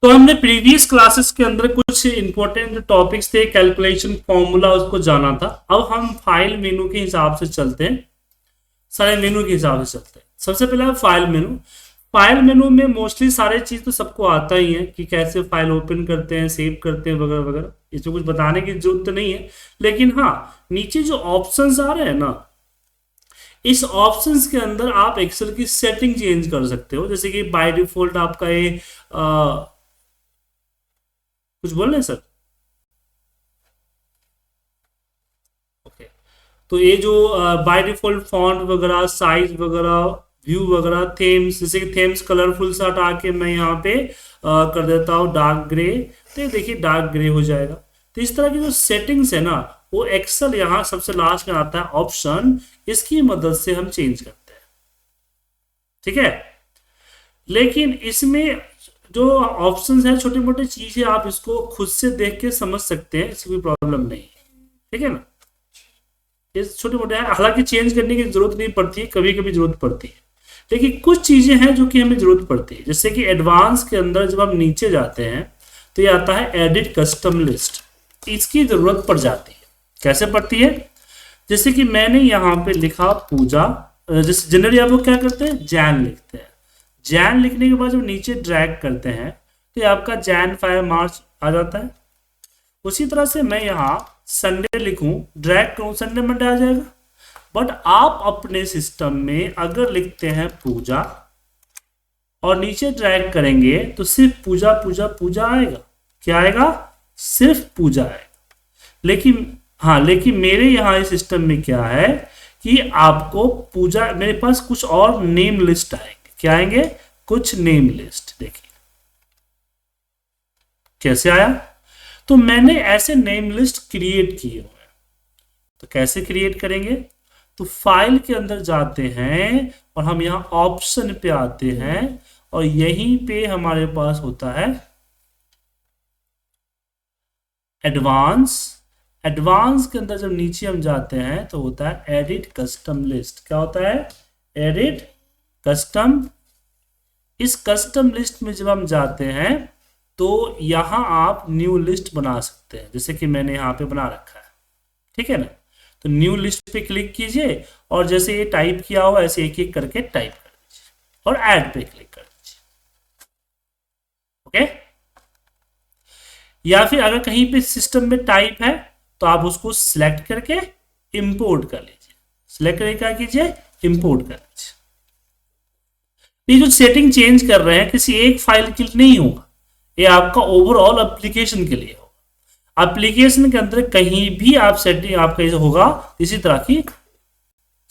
तो हमने previous classes के अंदर कुछ इंपॉर्टेंट टॉपिक्स थे, कैलकुलेशन फॉर्मूला उसको जाना था। अब हम फाइल मेनू के हिसाब से चलते हैं, सारे मेनू के हिसाब से चलते हैं। सबसे पहले फाइल मेनू। फाइल मेनू में मोस्टली सारे चीज तो सबको आता ही है कि कैसे फाइल ओपन करते हैं, सेव करते हैं वगैरह वगैरह, इसमें कुछ बताने की जरूरत तो नहीं है। लेकिन हाँ, नीचे जो ऑप्शंस आ रहे हैं ना, इस ऑप्शंस के अंदर आप एक्सेल की सेटिंग चेंज कर सकते हो। जैसे कि बाय डिफॉल्ट आपका ये कुछ बोल रहे हैं सर? ओके, तो ये जो बाय डिफॉल्ट फॉन्ट वगैरह, साइज वगैरह, व्यू वगैरह, थेम्स, जैसे कि थेम्स कलरफुल सा हटा के मैं यहाँ पे कर देता हूँ डार्क ग्रे, तो ये देखिए डार्क ग्रे हो जाएगा। तो इस तरह की जो सेटिंग्स है ना, वो एक्सेल यहाँ सबसे लास्ट में आता है ऑप्शन, इसकी मदद से हम चेंज करते हैं। ठीक है, लेकिन इसमें जो ऑप्शंस है, छोटी मोटी चीजें आप इसको खुद से देख के समझ सकते हैं, इसकी कोई प्रॉब्लम नहीं है। ठीक है ना, ये छोटे मोटे हैं, हालांकि चेंज करने की जरूरत नहीं पड़ती है, कभी कभी जरूरत पड़ती है। लेकिन कुछ चीजें हैं जो कि हमें जरूरत पड़ती है। जैसे कि एडवांस के अंदर जब हम नीचे जाते हैं तो ये आता है एडिट कस्टम लिस्ट, इसकी जरूरत पड़ जाती है। कैसे पड़ती है? जैसे कि मैंने यहाँ पे लिखा पूजा, जैसे जनरली आप लोग क्या करते हैं, जैन लिखते हैं। जैन लिखने के बाद जब नीचे ड्रैग करते हैं तो ये आपका जैन 5 मार्च आ जाता है। उसी तरह से मैं यहाँ संडे लिखूं, ड्रैग करूं, संडे मंडे आ जाएगा। बट आप अपने सिस्टम में अगर लिखते हैं पूजा और नीचे ड्रैग करेंगे तो सिर्फ पूजा पूजा पूजा आएगा। क्या आएगा? सिर्फ पूजा आएगा। लेकिन मेरे यहाँ इस सिस्टम में क्या है कि आपको पूजा, मेरे पास कुछ और नेम लिस्ट आएंगे। क्या आएंगे? कुछ नेम लिस्ट। देखिए कैसे आया। तो मैंने ऐसे नेम लिस्ट क्रिएट किए हुए हैं। तो कैसे क्रिएट करेंगे? तो फाइल के अंदर जाते हैं और हम यहाँ ऑप्शन पे आते हैं और यहीं पे हमारे पास होता है एडवांस। एडवांस के अंदर जब नीचे हम जाते हैं तो होता है एडिट कस्टम लिस्ट। क्या होता है? Edit custom. इस कस्टम लिस्ट में जब हम जाते हैं तो यहां आप न्यू लिस्ट बना सकते हैं, जैसे कि मैंने यहाँ पे बना रखा है। ठीक है ना, तो न्यू लिस्ट पे क्लिक कीजिए और जैसे ये टाइप किया हो ऐसे एक एक करके टाइप कर दीजिए और ऐड पे क्लिक कर दीजिए। ओके, या फिर अगर कहीं पे सिस्टम में टाइप है तो आप उसको सिलेक्ट करके इंपोर्ट कर लीजिए। सिलेक्ट करके क्या कीजिए? इंपोर्ट कर लीजिए। ये जो सेटिंग चेंज कर रहे हैं किसी एक फाइल के लिए नहीं होगा, ये आपका ओवरऑल एप्लीकेशन के लिए होगा। एप्लीकेशन के अंदर कहीं भी आप सेटिंग आपका ऐसा होगा, इसी तरह की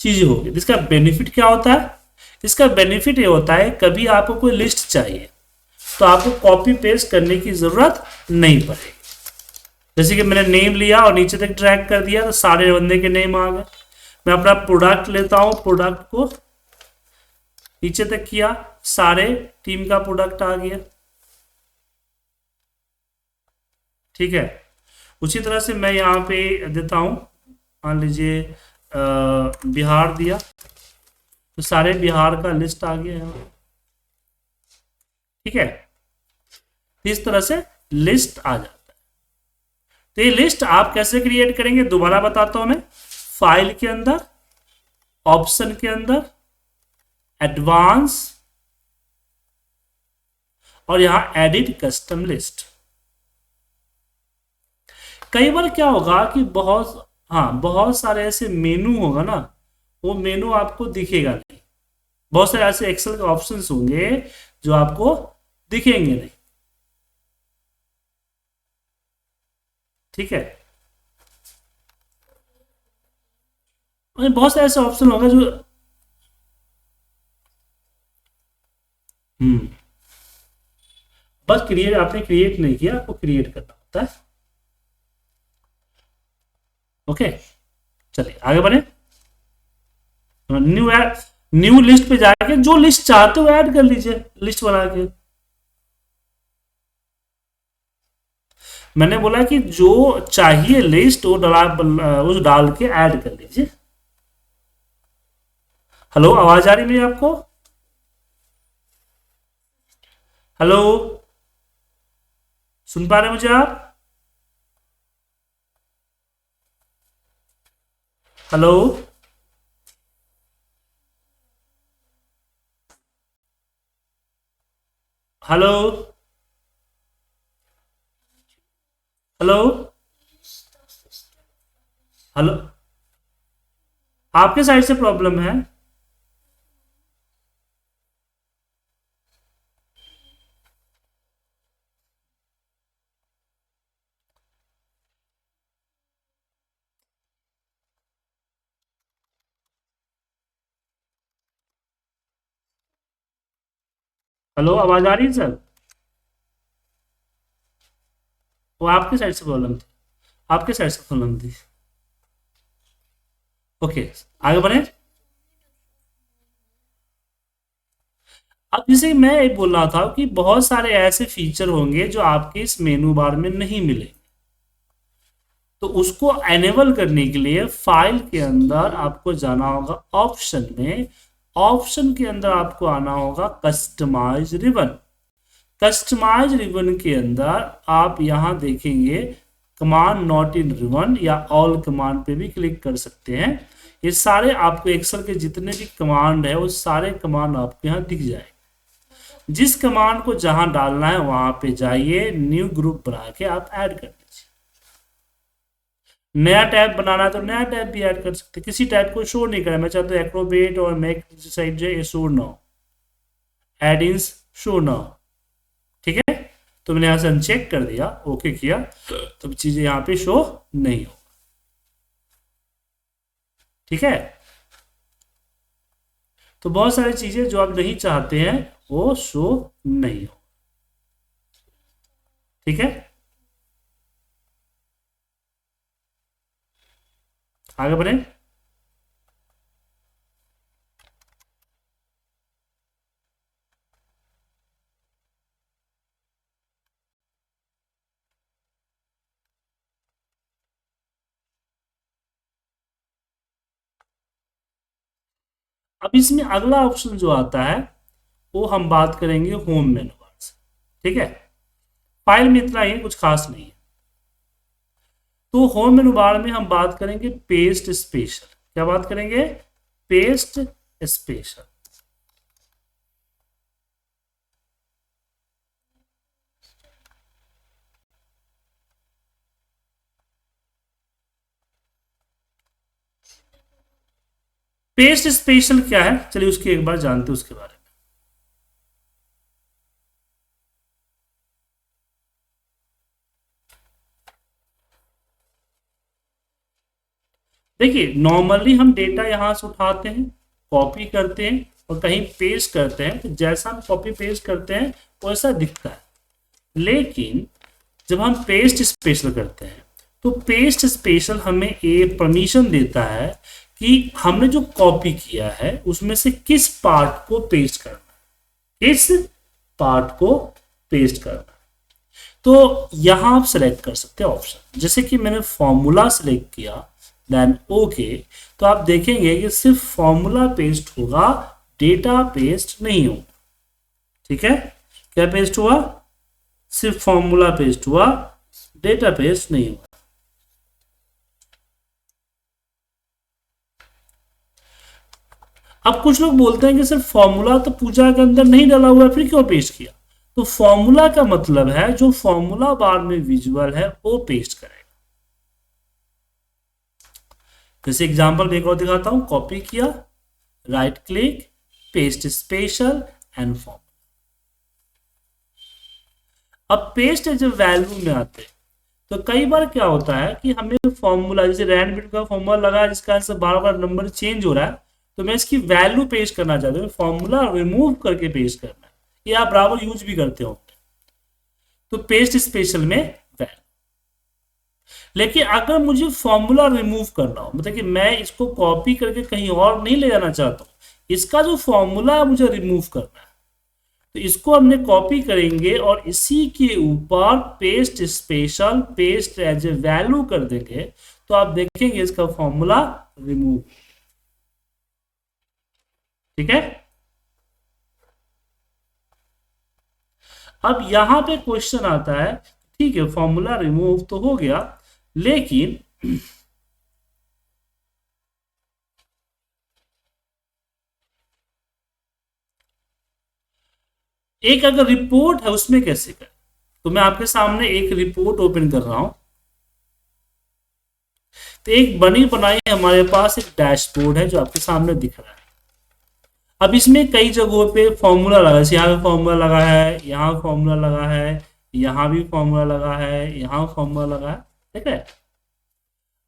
चीजें होगी। इसका बेनिफिट क्या होता है? इसका बेनिफिट ये होता है कभी आपको कोई लिस्ट चाहिए तो आपको कॉपी पेस्ट करने की जरूरत नहीं पड़ेगी। जैसे कि मैंने नेम लिया और नीचे तक ड्रैग कर दिया तो सारे बंदे के नेम आ गए। मैं अपना प्रोडक्ट लेता हूं, प्रोडक्ट को नीचे तक किया, सारे टीम का प्रोडक्ट आ गया। ठीक है, उसी तरह से मैं यहाँ पे देता हूं, मान लीजिए बिहार दिया तो सारे बिहार का लिस्ट आ गया यहाँ। ठीक है, इस तरह से लिस्ट आ जाता है। तो ये लिस्ट आप कैसे क्रिएट करेंगे दोबारा बताता हूं मैं। फाइल के अंदर, ऑप्शन के अंदर, एडवांस और यहां एडिट कस्टम लिस्ट। कई बार क्या होगा कि बहुत सारे ऐसे मेनू होगा ना, वो मेनू आपको दिखेगा नहीं। बहुत सारे ऐसे एक्सेल के ऑप्शंस होंगे जो आपको दिखेंगे नहीं। ठीक है, बहुत सारे ऐसे ऑप्शन होंगे जो बस आपने क्रिएट नहीं किया, आपको क्रिएट करना होता है। ओके, चलिए आगे बढ़े। न्यू लिस्ट पे जाके जो लिस्ट चाहते हो ऐड कर लीजिए, लिस्ट बना के। मैंने बोला कि जो चाहिए लिस्ट वो डाल के ऐड कर लीजिए। हेलो, आवाज आ रही मेरी आपको? हेलो, सुन पा रहे हैं मुझे आप? Hello, hello, hello, hello. आपके साइड से प्रॉब्लम है? हेलो, आवाज आ रही है सर? वो आपके साइड से प्रॉब्लम थी, आपके साइड से प्रॉब्लम थी। ओके, आगे बढ़े। अब जैसे मैं ये बोल रहा था कि बहुत सारे ऐसे फीचर होंगे जो आपके इस मेनू बार में नहीं मिले, तो उसको एनेबल करने के लिए फाइल के अंदर आपको जाना होगा ऑप्शन में। ऑप्शन के अंदर आपको आना होगा कस्टमाइज रिबन। कस्टमाइज रिबन के अंदर आप यहां देखेंगे कमांड नॉट इन रिबन या ऑल कमांड पे भी क्लिक कर सकते हैं। ये सारे आपको एक्सेल के जितने भी कमांड है वो सारे कमांड आपको यहाँ दिख जाए। जिस कमांड को जहां डालना है वहां पे जाइए, न्यू ग्रुप बना के आप ऐड कर दीजिए। नया टैब बनाना है तो नया टैब भी ऐड कर सकते हैं। किसी टैब को शो नहीं करें, मैं चाहता हूँ एक्रोबेट और मैक साइड जो है शो ना हो, एड इन शो ना हो। ठीक है, तो मैंने यहां से अनचेक कर दिया, ओके किया, तो चीजें यहाँ पे शो नहीं हो। ठीक है, तो बहुत सारी चीजें जो आप नहीं चाहते हैं वो शो नहीं हो। ठीक है, आगे बढ़े। अब इसमें अगला ऑप्शन जो आता है वो हम बात करेंगे होम मेनू बार से। ठीक है, फाइल में इतना ही, कुछ खास नहीं है। तो होम मेनू बार में हम बात करेंगे पेस्ट स्पेशल। क्या बात करेंगे? Paste special. पेस्ट स्पेशल क्या है, चलिए उसकी एक बार जानते हैं उसके बारे में। देखिए, नॉर्मली हम डेटा यहां से उठाते हैं, कॉपी करते हैं और कहीं पेस्ट करते हैं, तो जैसा हम कॉपी पेस्ट करते हैं वैसा दिखता है। लेकिन जब हम पेस्ट स्पेशल करते हैं तो पेस्ट स्पेशल हमें ये परमिशन देता है कि हमने जो कॉपी किया है उसमें से किस पार्ट को पेस्ट करना है, किस पार्ट को पेस्ट करना है। तो यहां आप सेलेक्ट कर सकते हैं ऑप्शन, जैसे कि मैंने फॉर्मूला सेलेक्ट किया, देन ओके। तो आप देखेंगे कि सिर्फ फॉर्मूला पेस्ट होगा, डेटा पेस्ट नहीं होगा। ठीक है, क्या पेस्ट हुआ? सिर्फ फॉर्मूला पेस्ट हुआ, डेटा पेस्ट नहीं हुआ। अब कुछ लोग बोलते हैं कि सर फॉर्मूला तो पूजा के अंदर नहीं डाला हुआ है, फिर क्यों पेस्ट किया? तो फॉर्मूला का मतलब है जो फॉर्मूला बार में विजुअल है वो पेस्ट करेगा। जैसे एग्जांपल में एक और दिखाता हूं, कॉपी किया, right click, paste special and form. अब पेस्ट जब वैल्यू में आते हैं तो कई बार क्या होता है कि हमें फॉर्मूला, जैसे रैंड बिट का फॉर्मूला लगा जिसका से बार बार नंबर चेंज हो रहा है, तो मैं इसकी वैल्यू पेस्ट करना चाहता हूँ, फॉर्मूला रिमूव करके पेस्ट करना है। ये आप बराबर यूज भी करते हो, तो पेस्ट स्पेशल में वैल्यू। लेकिन अगर मुझे फॉर्मूला रिमूव करना हो, मतलब कि मैं इसको कॉपी करके कहीं और नहीं ले जाना चाहता हूँ, इसका जो फॉर्मूला है मुझे रिमूव करना है, तो इसको हमने कॉपी करेंगे और इसी के ऊपर paste special, paste as a value कर देंगे, तो आप देखेंगे इसका फॉर्मूला रिमूव। ठीक है, अब यहां पे क्वेश्चन आता है ठीक है, फॉर्मूला रिमूव तो हो गया, लेकिन एक अगर रिपोर्ट है उसमें कैसे करें। तो मैं आपके सामने एक रिपोर्ट ओपन कर रहा हूं। तो एक बनी बनाई हमारे पास एक डैशबोर्ड है जो आपके सामने दिख रहा है। अब इसमें कई जगहों पे फॉर्मूला लगा है, यहाँ पे फॉर्मूला लगा है, यहाँ फॉर्मूला लगा है, यहाँ भी फॉर्मूला लगा है, यहाँ फॉर्मूला लगा है, ठीक है।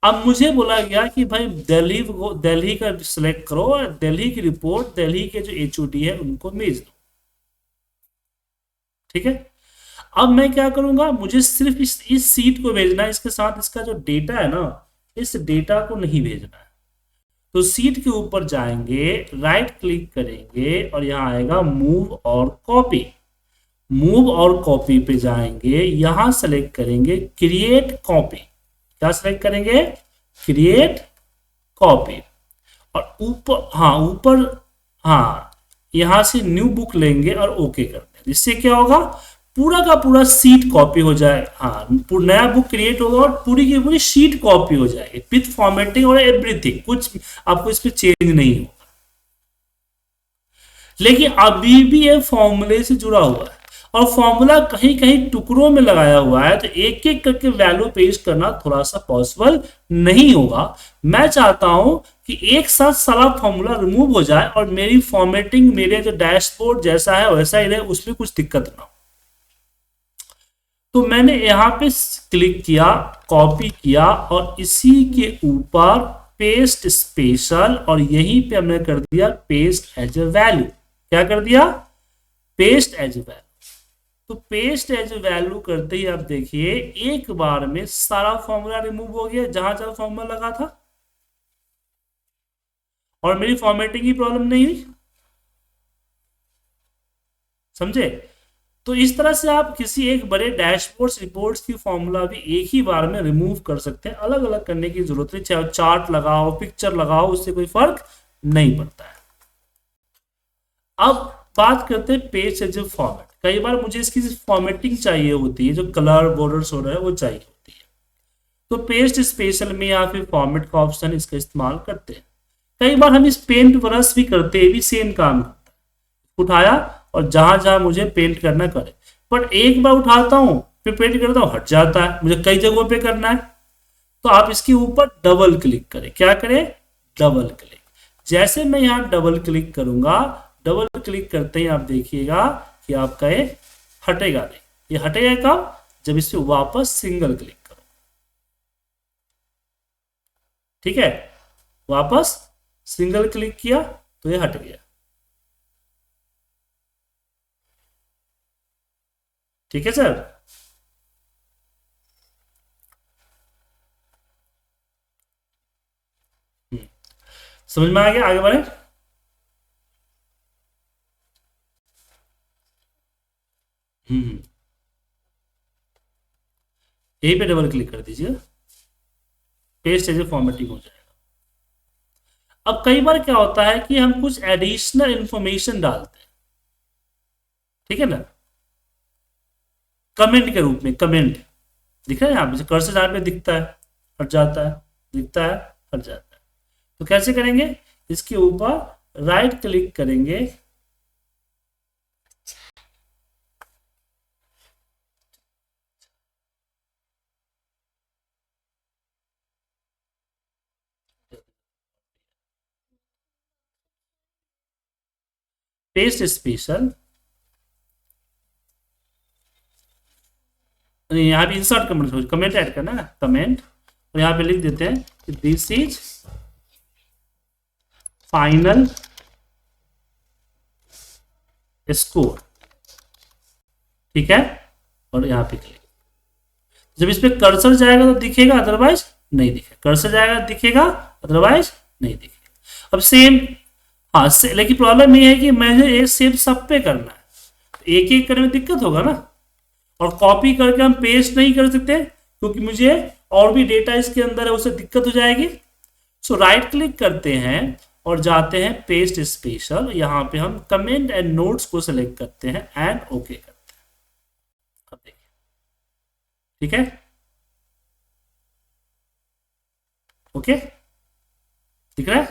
अब मुझे बोला गया कि भाई दिल्ली को, दिल्ली का सिलेक्ट करो और दिल्ली की रिपोर्ट दिल्ली के जो एचओडी है उनको भेज दो, ठीक है। अब मैं क्या करूंगा, मुझे सिर्फ इस सीट को भेजना है, इसके साथ इसका जो डेटा है ना, इस डेटा को नहीं भेजना है। तो सीट के ऊपर जाएंगे, राइट क्लिक करेंगे और यहाँ आएगा मूव और कॉपी। मूव और कॉपी पे जाएंगे, यहां सेलेक्ट करेंगे क्रिएट कॉपी। क्या सेलेक्ट करेंगे, क्रिएट कॉपी। और ऊपर, हाँ ऊपर, हाँ यहां से न्यू बुक लेंगे और ओके कर देंगे। इससे क्या होगा, पूरा का पूरा सीट कॉपी हो जाए, हाँ नया बुक क्रिएट होगा और पूरी की पूरी शीट कॉपी हो जाएगी विथ फॉर्मेटिंग और एवरीथिंग, कुछ आपको इस पर चेंज नहीं होगा। लेकिन अभी भी ये फॉर्मूले से जुड़ा हुआ है और फॉर्मूला कहीं कहीं टुकड़ों में लगाया हुआ है, तो एक एक करके वैल्यू पेस्ट करना थोड़ा सा पॉसिबल नहीं होगा। मैं चाहता हूं कि एक साथ सारा फॉर्मूला रिमूव हो जाए और मेरी फॉर्मेटिंग, मेरे जो डैशबोर्ड जैसा है वैसा ही रहे, उसमें कुछ दिक्कत ना हो। तो मैंने यहां पे क्लिक किया, कॉपी किया और इसी के ऊपर पेस्ट स्पेशल, और यहीं पे हमने कर दिया पेस्ट एज ए वैल्यू। क्या कर दिया, पेस्ट एज ए वैल्यू। तो पेस्ट एज ए वैल्यू करते ही आप देखिए एक बार में सारा फॉर्मूला रिमूव हो गया जहां जहां फॉर्मूला लगा था, और मेरी फॉर्मेटिंग की प्रॉब्लम नहीं हुई। समझे। तो इस तरह से आप किसी एक बड़े डैशबोर्ड्स रिपोर्ट्स की फॉर्मूला भी एक ही बार में रिमूव कर सकते हैं। अलग अलग करने की जरूरत नहीं, चाहे चार्ट लगाओ, पिक्चर लगाओ, उससे कोई फर्क नहीं पड़ता है। अब बात करते हैं पेज एज ए फॉर्मेट। कई बार मुझे इसकी फॉर्मेटिंग चाहिए होती है, जो कलर बॉर्डर्स हो रहा है वो चाहिए होती है, तो पेस्ट स्पेशल में या फिर फॉर्मेट का ऑप्शन इसका इस्तेमाल करते हैं। कई बार हम इस पेंट ब्रश भी करते हैं, भी सेम काम करता है, उठाया और जहां जहां मुझे पेंट करना करे, पर एक बार उठाता हूं फिर पेंट करता हूं हट जाता है, मुझे कई जगहों पे करना है। तो आप इसके ऊपर डबल क्लिक करें। क्या करें, डबल क्लिक। जैसे मैं यहां डबल क्लिक करूंगा, डबल क्लिक करते ही आप देखिएगा कि आपका ये हटेगा नहीं। ये हटेगा कब, जब इस पे वापस सिंगल क्लिक करो, ठीक है। वापस सिंगल क्लिक किया तो ये हट गया, ठीक है सर। समझ में आ गया, आगे बढ़े। यहीं पे डबल क्लिक कर दीजिए, पेस्ट एज ए फॉर्मेटिंग हो जाएगा। अब कई बार क्या होता है कि हम कुछ एडिशनल इंफॉर्मेशन डालते हैं, ठीक है ना, कमेंट के रूप में। कमेंट दिख रहा है यहाँ पे, कर्सर जहाँ पे दिखता है हट जाता है, दिखता है हट जाता है। तो कैसे करेंगे, इसके ऊपर राइट क्लिक करेंगे, पेस्ट स्पेशल, यहाँ पे इंसर्ट कमेंट, कमेंट ऐड करना है ना, कमेंट, और यहाँ पे लिख देते हैं कि दिस इज फाइनल स्कोर, ठीक है। और यहाँ पे क्लिक, जब इस पे कर्सर जाएगा तो दिखेगा, अदरवाइज नहीं दिखेगा। कर्सर जाएगा दिखेगा, अदरवाइज नहीं दिखेगा। अब सेम, हाँ लेकिन प्रॉब्लम ये है कि मुझे ये सेम सब पे करना है, तो एक एक करने में दिक्कत होगा ना, और कॉपी करके हम पेस्ट नहीं कर सकते क्योंकि मुझे और भी डेटा इसके अंदर है, उससे दिक्कत हो जाएगी। सो राइट क्लिक करते हैं और जाते हैं पेस्ट स्पेशल, यहाँ पे हम कमेंट एंड नोट्स को सिलेक्ट करते हैं एंड ओके करते हैं। अब देखिए ठीक है, ओके, ठीक है।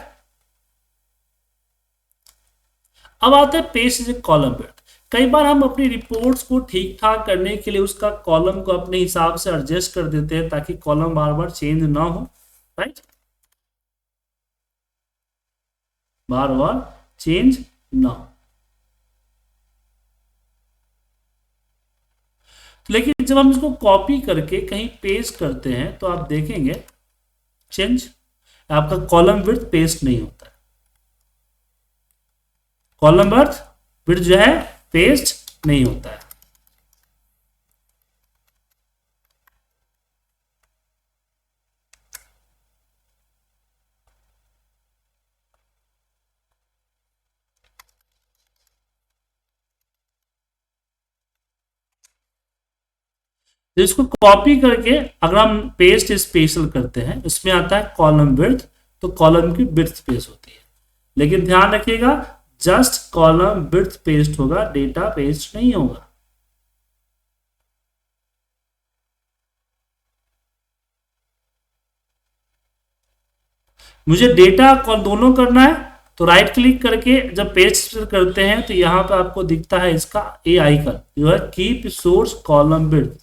अब आता है पेस्ट इज कॉलम विड्थ। कई बार हम अपनी रिपोर्ट्स को ठीक ठाक करने के लिए उसका कॉलम को अपने हिसाब से एडजस्ट कर देते हैं ताकि कॉलम बार बार चेंज ना हो, राइट, बार बार चेंज ना हो। लेकिन जब हम इसको कॉपी करके कहीं पेस्ट करते हैं तो आप देखेंगे चेंज, आपका कॉलम विड्थ पेस्ट नहीं होता है, कॉलम विड्थ जो है पेस्ट नहीं होता है। तो इसको कॉपी करके अगर हम पेस्ट स्पेशल करते हैं, इसमें आता है कॉलम विड्थ, तो कॉलम की विड्थ पेस्ट होती है। लेकिन ध्यान रखिएगा जस्ट कॉलम विड्थ पेस्ट होगा, डेटा पेस्ट नहीं होगा। मुझे डेटा दोनों करना है तो राइट क्लिक करके जब पेस्ट करते हैं तो यहां पर आपको दिखता है इसका ए आइकन जो है कीप सोर्स कॉलम विड्थ।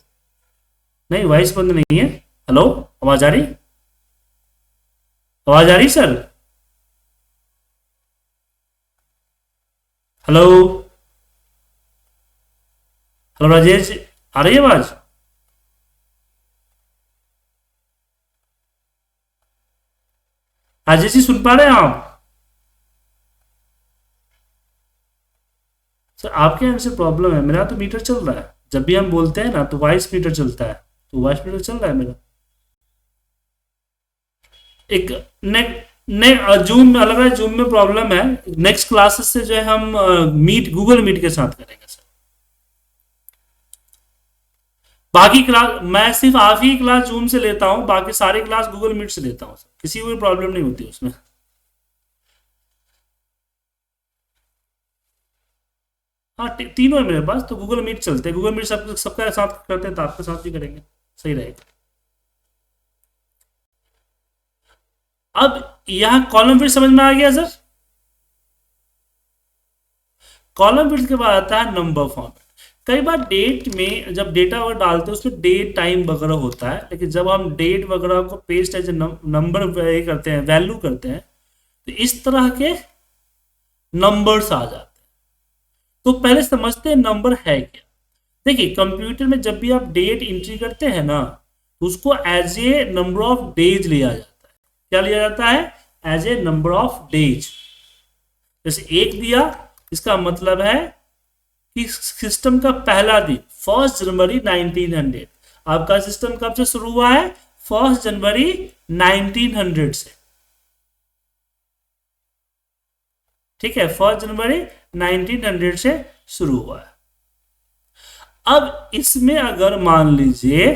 नहीं, वॉइस बंद नहीं है। हेलो, आवाज आ रही, आवाज आ रही सर? हेलो, हेलो राजेश, आ रही है आवाज? राजेश जी सुन पा रहे हैं आप? सर आपके यहाँ से प्रॉब्लम है, मेरा तो मीटर चल रहा है। जब भी हम बोलते हैं ना तो वॉइस मीटर चलता है, तो वॉइस मीटर चल रहा है मेरा। एक ने, ने जूम में अलग है, जूम में प्रॉब्लम है। नेक्स्ट क्लासेस से जो है हम मीट गूगल मीट के साथ करेंगे सर। बाकी क्लास मैं सिर्फ आप ही क्लास जूम से लेता हूँ, बाकी सारी क्लास गूगल मीट से लेता हूँ सर, किसी को प्रॉब्लम नहीं होती उसमें। हाँ तीनों है मेरे पास, तो गूगल मीट चलते हैं, गूगल मीट सबका साथ करते हैं तो आपके साथ भी करेंगे, सही रहेगा। अब यहाँ कॉलम फिट समझ में आ गया सर? कॉलम फिट के बाद आता है नंबर फॉर्मेट। कई बार डेट में जब डेटा वगैरह डालते हैं उसमें डेट टाइम वगैरह होता है, लेकिन जब हम डेट वगैरह को पेस्ट एज नंबर करते हैं, वैल्यू करते हैं, तो इस तरह के नंबर्स आ जाते हैं। तो पहले समझते हैं नंबर है क्या। देखिए कंप्यूटर में जब भी आप डेट एंट्री करते हैं ना तो उसको as a number of days लिया जाता है। क्या लिया जाता है? As a number of days. जैसे एक दिया, इसका मतलब है कि सिस्टम का पहला दिन 1 जनवरी 1900। आपका सिस्टम कब से शुरू हुआ है? 1 जनवरी 1900 से, ठीक है, 1 जनवरी 1900 से शुरू हुआ है। अब इसमें अगर मान लीजिए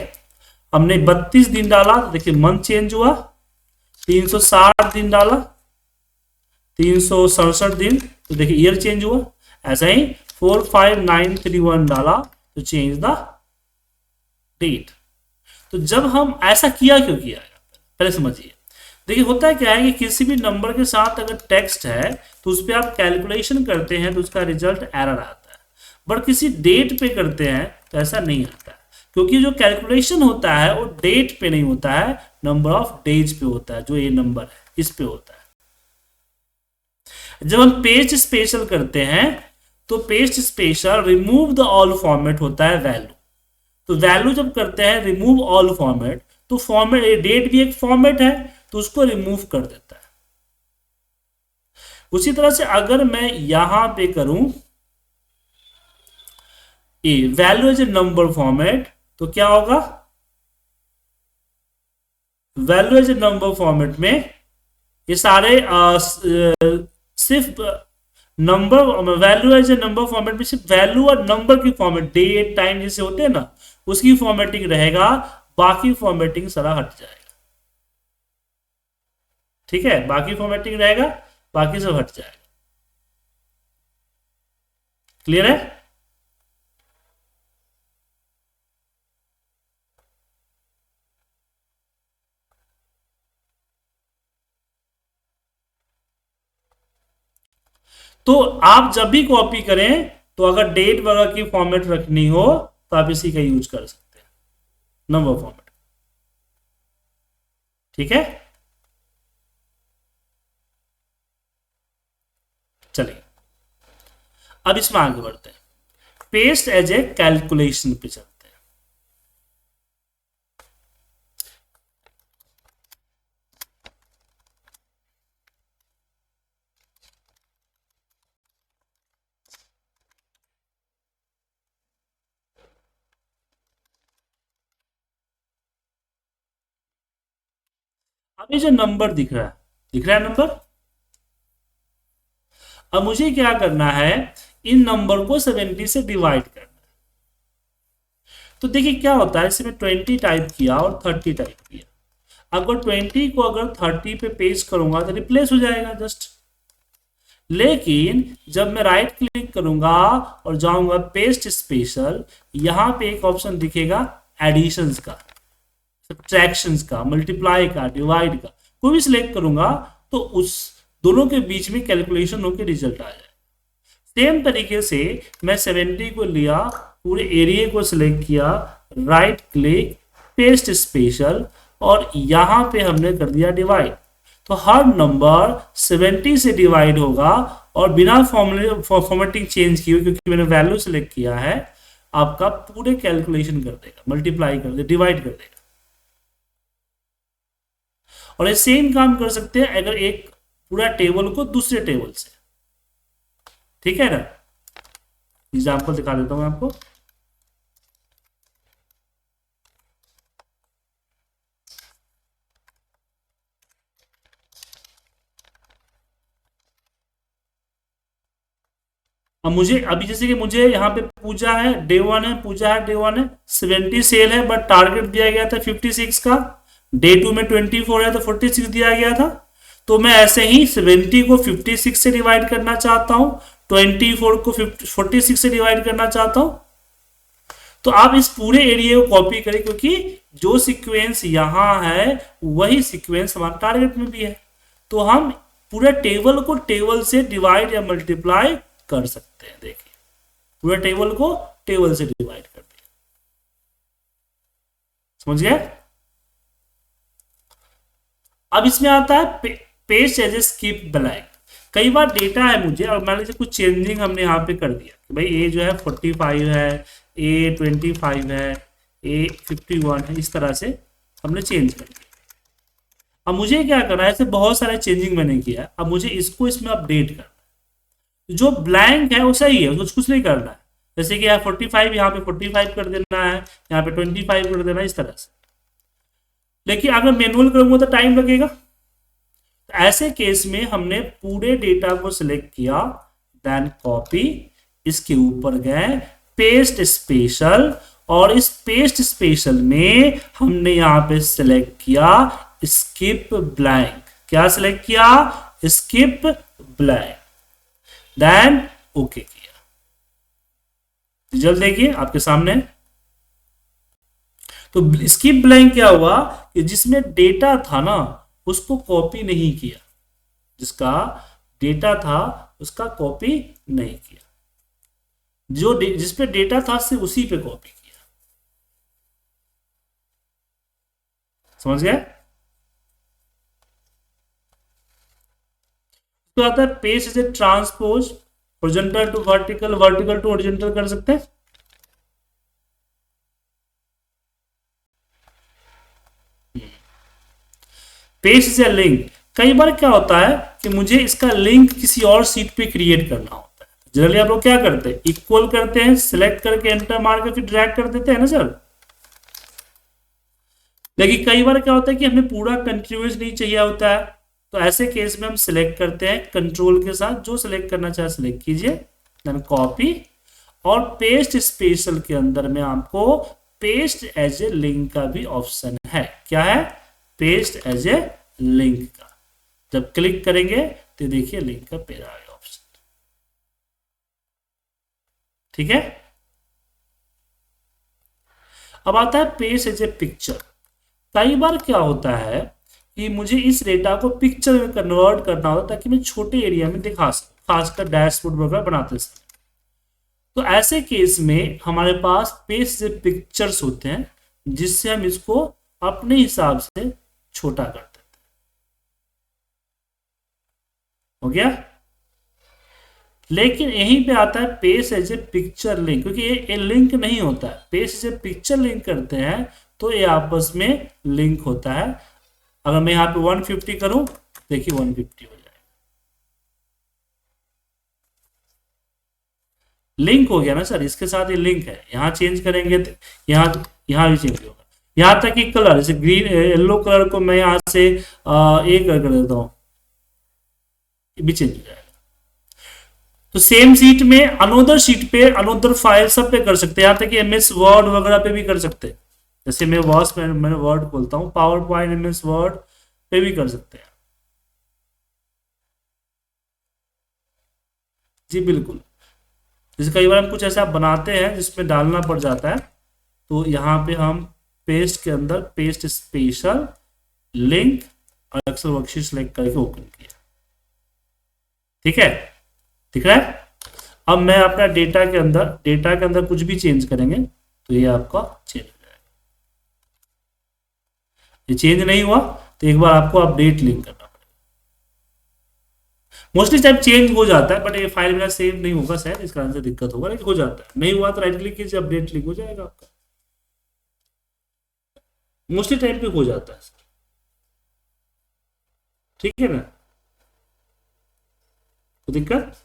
हमने 32 दिन डाला तो देखिए मंथ चेंज हुआ, 360 दिन डाला 367 दिन तो देखिए ईयर चेंज हुआ। ऐसा ही 45931 डाला तो चेंज द डेट। तो जब हम ऐसा किया क्यों किया पहले समझिए। देखिए होता है क्या है कि किसी भी नंबर के साथ अगर टेक्स्ट है तो उस पर आप कैलकुलेशन करते हैं तो उसका रिजल्ट एरर आता है, बट किसी डेट पे करते हैं तो ऐसा नहीं आता है, क्योंकि जो कैलकुलेशन होता है वो डेट पे नहीं होता है, नंबर ऑफ डेज पे होता है। जो ये नंबर है इस पे होता है। जब हम पेस्ट स्पेशल करते हैं तो paste special remove the all format होता है वैल्यू। तो वैल्यू जब करते हैं रिमूव ऑल फॉर्मेट, तो फॉर्मेट डेट भी एक फॉर्मेट है तो उसको रिमूव कर देता है। उसी तरह से अगर मैं यहां पे करूं a value as a number format तो क्या होगा? Value as a number format में ये सारे सिर्फ number, value as a number format में सिर्फ वैल्यू और नंबर की फॉर्मेट, डेट टाइम जैसे होते हैं ना उसकी फॉर्मेटिंग रहेगा, बाकी फॉर्मेटिंग सारा हट जाएगा। ठीक है, बाकी फॉर्मेटिंग रहेगा, बाकी सब हट जाएगा। क्लियर है? तो आप जब भी कॉपी करें तो अगर डेट वगैरह की फॉर्मेट रखनी हो तो आप इसी का यूज कर सकते हैं, नंबर फॉर्मेट। ठीक है, चलिए अब इसमें आगे बढ़ते हैं, पेस्ट एज ए कैलकुलेशन पे चलते हैं। अब ये जो नंबर दिख रहा है नंबर, अब मुझे क्या करना है, इन नंबर को 70 से डिवाइड करना है। तो देखिए क्या होता है, इसमें 20 टाइप किया और 30 टाइप किया, अगर 20 को अगर 30 पे पेस्ट करूंगा तो रिप्लेस हो जाएगा जस्ट। लेकिन जब मैं राइट क्लिक करूंगा और जाऊंगा पेस्ट स्पेशल, यहां पे एक ऑप्शन दिखेगा एडिशंस का, सब्ट्रैक्शंस का, मल्टीप्लाई का, डिवाइड का, कोई भी सिलेक्ट करूंगा तो उस दोनों के बीच में कैलकुलेशन होकर रिजल्ट आ जाए। सेम तरीके से मैं 70 को लिया, पूरे एरिया को सिलेक्ट किया, राइट क्लिक, पेस्ट स्पेशल, और यहां पे हमने कर दिया डिवाइड। तो हर नंबर 70 से डिवाइड होगा और बिना फॉर्मेटिंग चेंज किए, क्योंकि मैंने वैल्यू सिलेक्ट किया है, आपका पूरे कैलकुलेशन कर देगा, मल्टीप्लाई कर देगा, डिवाइड कर देगा। और ये सेम काम कर सकते हैं अगर एक पूरा टेबल को दूसरे टेबल से। ठीक है ना, एग्जाम्पल दिखा देता हूं आपको। अब मुझे अभी जैसे कि मुझे यहाँ पे पूजा है, डे 1 है, पूजा है डे 1 है, 70 सेल है, बट टारगेट दिया गया था 56 का, डे 2 में 24 है तो 46 दिया गया था। तो मैं ऐसे ही 70 को 56 से डिवाइड करना चाहता हूं, 24 को 46 से डिवाइड करना चाहता हूं। तो आप इस पूरे एरिया को कॉपी करें, क्योंकि जो सीक्वेंस यहां है वही सीक्वेंस हमारे टारगेट में भी है। तो हम पूरे टेबल को टेबल से डिवाइड या मल्टीप्लाई कर सकते हैं। देखिए पूरे टेबल को टेबल से डिवाइड कर दिया, समझ गए। अब इसमें आता है paste as a skip blank. कई बार डेटा है मुझे और मान लीजिए कुछ चेंजिंग हमने यहाँ पे कर दिया कि भाई ए जो है 45 है, ए 25 है, ए 51 है, इस तरह से हमने चेंज कर दिया। अब मुझे क्या करना है, ऐसे बहुत सारे चेंजिंग मैंने किया, अब मुझे इसको इसमें अपडेट करना है। जो ब्लैंक है वो सही है, उसको कुछ नहीं करना है। जैसे कि यहाँ 45 यहाँ पे 45 कर देना है, यहाँ पे 25 कर देना है, इस तरह से। लेकिन अगर मैनुअल करूंगा तो टाइम लगेगा। तो ऐसे केस में हमने पूरे डेटा को सिलेक्ट किया, देन कॉपी, इसके ऊपर गए पेस्ट स्पेशल, और इस पेस्ट स्पेशल में हमने यहां पे सिलेक्ट किया स्किप ब्लैंक। क्या सिलेक्ट किया? स्किप ब्लैंक, देन ओके किया। रिजल्ट देखिए आपके सामने। तो स्किप ब्लैंक क्या हुआ कि जिसमें डेटा था ना उसको कॉपी नहीं किया, जिसका डेटा था उसका कॉपी नहीं किया, जो जिस पे डेटा था सिर्फ उसी पे कॉपी किया। समझ गए? तो आता है paste as a transpose, horizontal to vertical, vertical to horizontal कर सकते हैं। Paste as a link. कई बार क्या होता है कि मुझे इसका लिंक किसी और सीट पे क्रिएट करना होता है। जनरली आप लोग क्या करते हैं, इक्वल करते हैं, सिलेक्ट करके एंटर मार के फिर ड्रैग कर देते हैं ना सर। लेकिन कई बार क्या होता है कि हमें पूरा कंटिन्यूअस नहीं चाहिए होता है, तो ऐसे केस में हम सिलेक्ट करते हैं कंट्रोल के साथ, जो सिलेक्ट करना चाहे सिलेक्ट कीजिए, देन कॉपी, और पेस्ट स्पेशल के अंदर में आपको पेस्ट एज ए लिंक का भी ऑप्शन है। क्या है? पेस्ट एज ए लिंक का। जब क्लिक करेंगे तो देखिए लिंक का पेज आ गया ऑप्शन। ठीक है, अब आता है पेस्ट एज ए पिक्चर। कई बार क्या होता है कि मुझे इस डेटा को पिक्चर में कन्वर्ट करना होता है ताकि मैं छोटे एरिया में दिखा सकूं। खासकर डैशबोर्ड वगैरह बनाते समय। तो ऐसे केस में हमारे पास पेज पिक्चर्स होते हैं जिससे हम इसको अपने हिसाब से छोटा कर देते हैं। हो गया। लेकिन यहीं पे आता है paste as a picture link, क्योंकि ये लिंक नहीं होता है। Paste as a picture link करते हैं तो ये आपस में लिंक होता है। अगर मैं यहाँ पे 150 करूं, देखिए 150 हो जाएगा, लिंक हो गया ना सर, इसके साथ ये लिंक है। यहाँ चेंज करेंगे तो यहाँ भी चेंज होगा। यहाँ तक कि कलर, जैसे ग्रीन येलो कलर को मैं यहाँ से एक कर देता हूँ, भी चेंज हो जाएगा। तो सेम शीट में अनोदर शीट पे, अनोदर फाइल सब पे कर सकते हैं, यहाँ तक कि एमएस वर्ड वगैरह पे भी कर सकते हैं। जैसे मैंने वर्ड खोलता हूँ, पावर पॉइंट एमएस वर्ड पे भी कर सकते हैं। जी बिल्कुल। जैसे कई बार हम कुछ ऐसा बनाते हैं जिसमें डालना पड़ जाता है, तो यहाँ पे हम पेस्ट के अंदर पेस्ट स्पेशल लिंक और एक्सेल वर्कशीट सेलेक्ट करके ओपन किया। ठीक है, दिख रहा है। अब मैं अपना डेटा के अंदर कुछ भी चेंज करेंगे तो ये आपका चेंज हो जाएगा। ये चेंज नहीं हुआ तो एक बार आपको अपडेट लिंक करना पड़ेगा। मोस्टली टाइम चेंज हो जाता है, बट ये फाइल मेरा सेव नहीं होगा शायद, इस कारण से दिक्कत होगा, लेकिन हो जाता है। नहीं हुआ तो राइट क्लिक कीजिए, अपडेट लिंक हो जाएगा आपका। मोस्टली टाइम पे हो जाता है, ठीक है ना, तो दिक्कत।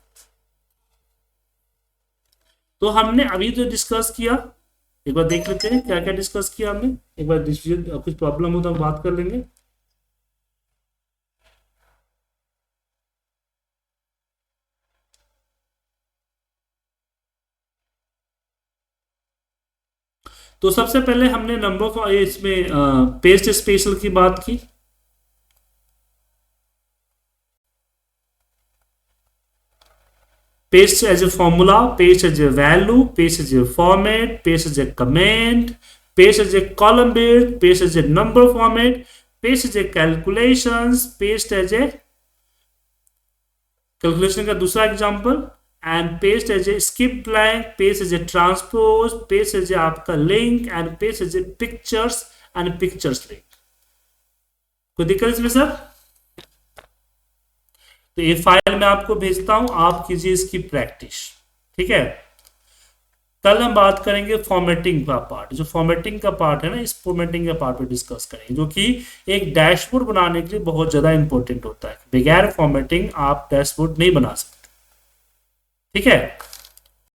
तो हमने अभी जो डिस्कस किया एक बार देख लेते हैं, क्या क्या डिस्कस किया हमने। एक बार डिसीजन कुछ प्रॉब्लम हो तो हम बात कर लेंगे। तो सबसे पहले हमने नंबर ऑफ इसमें पेस्ट स्पेशल की बात की। paste as a formula, paste as a value, paste as a format, paste as a command, paste as a column width, paste as a number format, paste as a calculations, paste as a calculation का दूसरा example, and paste as a skip blank, paste as a transpose, paste as a आपका link, and paste as a pictures and pictures link। कोई दिक्कत इसमें sir? तो ये file मैं आपको भेजता हूं, आप कीजिए इसकी प्रैक्टिस। ठीक है, कल हम बात करेंगे फॉर्मेटिंग का पार्ट। जो फॉर्मेटिंग का पार्ट है ना, इस फॉर्मेटिंग का पार्ट पे डिस्कस करेंगे, जो कि एक डैशबोर्ड बनाने के लिए बहुत ज्यादा इंपॉर्टेंट होता है। बगैर फॉर्मेटिंग आप डैशबोर्ड नहीं बना सकते। ठीक है।